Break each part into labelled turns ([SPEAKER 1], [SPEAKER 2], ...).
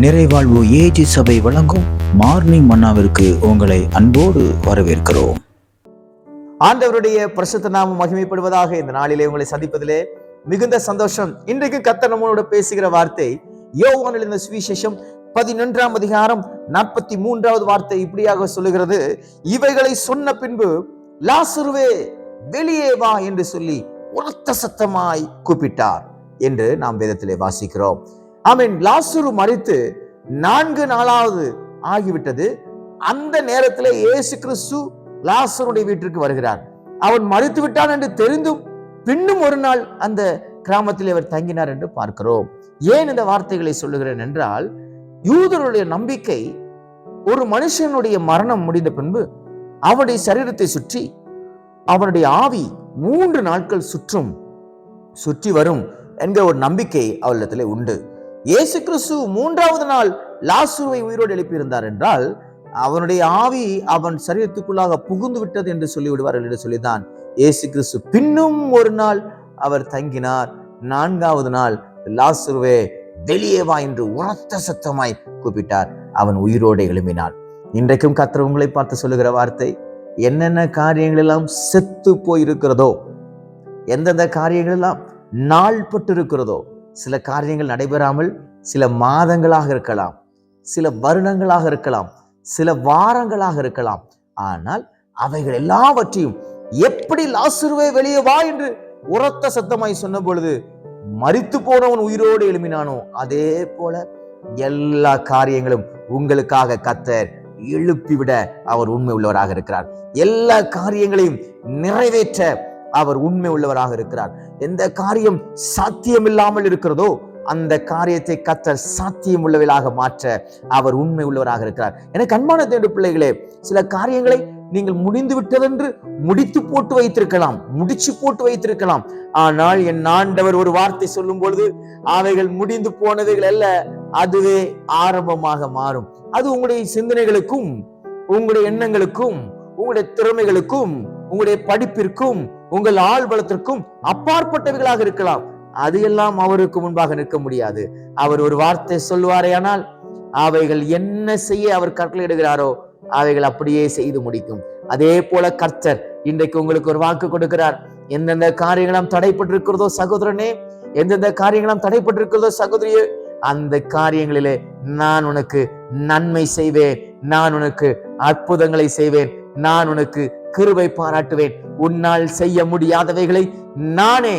[SPEAKER 1] நிறைவாழ்வு AG சபை வழங்கும் morning மன்னாவிற்கு உங்களை அன்போடு வரவேற்கிறோம்.
[SPEAKER 2] ஆண்டவருடைய பரிசுத்த நாமம் மகிமைப்படுவதாக. இந்த நாளிலே உங்களை சந்திப்பதிலே மிகுந்த சந்தோஷம். இன்றைக்கு கர்த்தர் நம்மளோட பேசுகிற வார்த்தை யோவானில் இந்த சுவிசேஷம் 11ஆம் அதிகாரம் 43வது வார்த்தை இப்படியாக சொல்லுகிறது: இவைகளை சொன்ன பின்பு லாசருவே வெளியே வா என்று சொல்லி உரத்த சத்தமாய் கூப்பிட்டார் என்று நாம் வேதத்திலே வாசிக்கிறோம். ஆமென். லாசரு மரித்து 4 நாளாவது ஆகிவிட்டது. அந்த நேரத்தில் இயேசு கிறிஸ்து லாசருடைய வீட்டிற்கு வருகிறார். அவன் மரித்து விட்டான் என்று தெரிந்தும் பின்னும் ஒரு நாள் அந்த கிராமத்தில் அவர் தங்கினார் என்று பார்க்கிறோம். ஏன் இந்த வார்த்தைகளை சொல்லுகிறேன் என்றால், யூதருடைய நம்பிக்கை ஒரு மனுஷனுடைய மரணம் முடிந்த பின்பு அவனுடைய சரீரத்தை சுற்றி அவனுடைய ஆவி 3 நாட்கள் சுற்றி வரும் என்கிற ஒரு நம்பிக்கை அவளிடத்திலே உண்டு. இயேசு கிறிஸ்து 3வது நாள் லாசருவை உயிரோடு எழுப்பியிருந்தார் என்றால் அவனுடைய ஆவி அவன் சரீரத்துக்குள்ளாக புகுந்து விட்டது என்று சொல்லிவிடுவார்கள் என்று சொல்லிதான் இயேசு கிறிஸ்து பின்னும் ஒரு நாள் அவர் தங்கினார். 4வது நாள் லாசருவே வெளியே வா என்று உரத்த சத்தமாய் கூப்பிட்டார். அவன் உயிரோடு எழும்பினான். இன்றைக்கும் கர்த்தர் உங்களை பார்த்து சொல்லுகிற வார்த்தை, என்னென்ன காரியங்கள் எல்லாம் செத்து போயிருக்கிறதோ, எந்தெந்த காரியங்கள் எல்லாம் நாள்பட்டு இருக்கிறதோ, சில காரியங்கள் நடைபெறாமல் சில மாதங்களாக இருக்கலாம், சில வருடங்களாக இருக்கலாம், சில வாரங்களாக இருக்கலாம். ஆனால் அவைகள் எல்லாவற்றையும் எப்படி லாசருவே வெளியே வா என்று உரத்த சத்தமாய் சொன்ன பொழுது மரித்து போனவன் உயிரோடு எழுப்பினானோ, அதே போல எல்லா காரியங்களும் உங்களுக்காக கர்த்தர் எழுப்பிவிட அவர் உண்மை உள்ளவராக இருக்கிறார். எல்லா காரியங்களையும் நிறைவேற்ற அவர் உண்மை உள்ளவராக இருக்கிறார். எந்த காரியம் சாத்தியம் இல்லாமல் இருக்கிறதோ அந்த காரியத்தை கர்த்தர் சாத்தியம் உள்ளவர்களாக மாற்ற அவர் உண்மை உள்ளவராக இருக்கிறார். எனக்கு அன்பான தேவனுடைய பிள்ளைகளே, சில காரியங்களை நீங்கள் முடிந்து விட்டதென்று முடிச்சு போட்டு வைத்திருக்கலாம். ஆனால் என் ஆண்டவர் ஒரு வார்த்தை சொல்லும் பொழுது அவைகள் முடிந்து போனவைகள் அல்ல, அதுவே ஆரம்பமாக மாறும். அது உங்களுடைய சிந்தனைகளுக்கும், உங்களுடைய எண்ணங்களுக்கும், உங்களுடைய திறமைகளுக்கும், உங்களுடைய படிப்பிற்கும், உங்கள் ஆள் பலத்திற்கும் அப்பாற்பட்டவைகளாக இருக்கலாம். அது எல்லாம் அவருக்கு முன்பாக நிற்க முடியாது. அவர் ஒரு வார்த்தை சொல்வாரே ஆனால் அவைகள் என்ன செய்ய அவர் கட்டளையிடுகிறாரோ அவைகள் அப்படியே செய்து முடிக்கும். அதே போல கர்த்தர் இன்றைக்கு உங்களுக்கு ஒரு வாக்கு கொடுக்கிறார். எந்தெந்த காரியங்களும் தடைப்பட்டிருக்கிறதோ சகோதரனே, எந்தெந்த காரியங்களும் தடைப்பட்டிருக்கிறதோ சகோதரியே, அந்த காரியங்களிலே நான் உனக்கு நன்மை செய்வேன், நான் உனக்கு அற்புதங்களை செய்வேன், நான் உனக்கு கிருபை பாராட்டுவேன். உன்னால் செய்ய முடியாதவைகளை நானே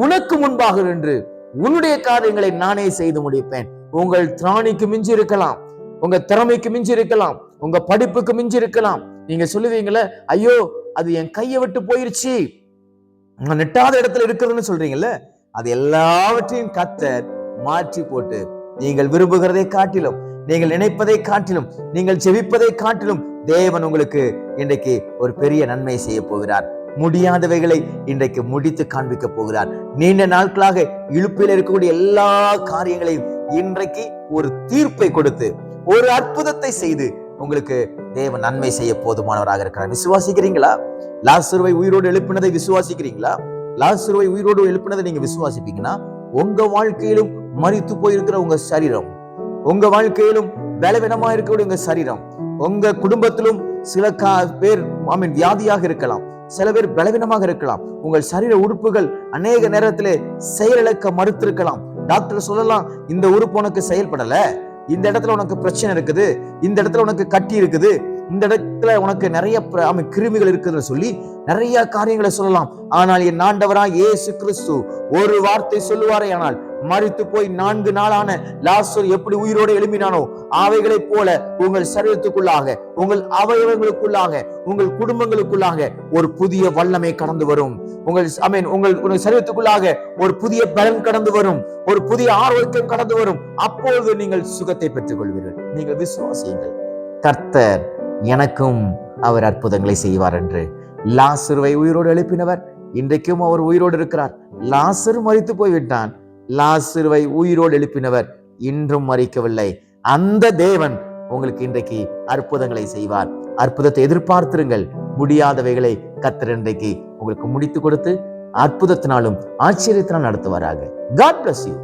[SPEAKER 2] உனக்கு முன்பாக நின்று உன்னுடைய காரியங்களை நானே செய்து முடிப்பேன். உங்கள் திராணிக்கு மிஞ்சி இருக்கலாம், உங்க திறமைக்கு மிஞ்சி இருக்கலாம், உங்க படிப்புக்கு மிஞ்சி இருக்கலாம். நீங்க சொல்லுவீங்களே, ஐயோ அது என் கையை விட்டு போயிருச்சு, நெட்டாத இடத்துல இருக்குதுன்னு சொல்றீங்கல்ல, அது எல்லாவற்றையும் கர்த்தர் மாற்றி போட்டு நீங்கள் விரும்புகிறதை காட்டிலும், நீங்கள் நினைப்பதை காட்டிலும், நீங்கள் ஜெபிப்பதை காட்டிலும் தேவன் உங்களுக்கு இன்றைக்கு ஒரு பெரிய நன்மை செய்ய போகிறார். முடியாதவைகளை இன்றைக்கு முடித்து காண்பிக்க போகிறார். நீண்ட நாட்களாக இழுப்பில் இருக்கக்கூடிய எல்லா காரியங்களையும் இன்றைக்கு ஒரு தீர்ப்பை கொடுத்து ஒரு அற்புதத்தை செய்து உங்களுக்கு தேவன் நன்மை செய்ய போதுமானவராக இருக்கிறார். விசுவாசிக்கிறீங்களா? லாசருவை உயிரோடு எழுப்பினதை விசுவாசிக்கிறீங்களா? லாசருவை உயிரோடு எழுப்பினதை நீங்க விசுவாசிப்பீங்கன்னா உங்க வாழ்க்கையிலும் மரித்து போயிருக்கிற உங்க சரீரம், உங்க வாழ்க்கையிலும் பலவீனமா இருக்கக்கூடிய உங்க சரீரம், உங்க குடும்பத்திலும் சில பேர் வியாதியாக இருக்கலாம், சில பேர் பலவீனமாக இருக்கலாம். உங்கள் சரீர உறுப்புகள் அநேக நேரத்திலே செயலிழக்க மறுத்திருக்கலாம். டாக்டர் சொல்லலாம், இந்த உறுப்பு உனக்கு செயல்படல, இந்த இடத்துல உனக்கு பிரச்சனை இருக்குது, இந்த இடத்துல உனக்கு கட்டி இருக்குது, இந்த இடத்துல உனக்கு நிறைய கிருமிகள் இருக்குதுன்னு சொல்லி நிறைய காரியங்களை சொல்லலாம். ஆனால் என் ஆண்டவராய் இயேசு கிறிஸ்து ஒரு வார்த்தை சொல்லுவாரே ஆனால், மரித்து போய் 4 நாளான லாசரு எப்படி உயிரோடு எழுப்பினானோ அவைகளை போல உங்கள் சரீரத்துக்குள்ளாக, உங்கள் அவயவங்களுக்குள்ளாக, உங்கள் குடும்பங்களுக்குள்ளாக ஒரு புதிய வல்லமை கடந்து வரும். உங்கள் சரீரத்துக்குள்ளாக ஒரு புதிய பலன் கடந்து வரும், ஒரு புதிய ஆரோக்கியம் கடந்து வரும். அப்பொழுது நீங்கள் சுகத்தை பெற்றுக் கொள்வீர்கள். நீங்கள் விசுவாசியுங்கள், கர்த்தர் எனக்கும் அவர் அற்புதங்களை செய்வார் என்று. லாசருவை உயிரோடு எழுப்பினவர் இன்றைக்கும் அவர் உயிரோடு இருக்கிறார். லாசரு மரித்து போய்விட்டான், லாசருவை உயிரோடு எழுப்பினவர் இன்றும் மரிக்கவில்லை. அந்த தேவன் உங்களுக்கு இன்றைக்கு அற்புதங்களை செய்வார். அற்புதத்தை எதிர்பார்த்திருங்கள். முடியாதவைகளை கர்த்தர் இன்றைக்கு உங்களுக்கு முடித்து கொடுத்து அற்புதத்தினாலும் ஆச்சரியத்தினால் நடத்துவாராக. God bless you.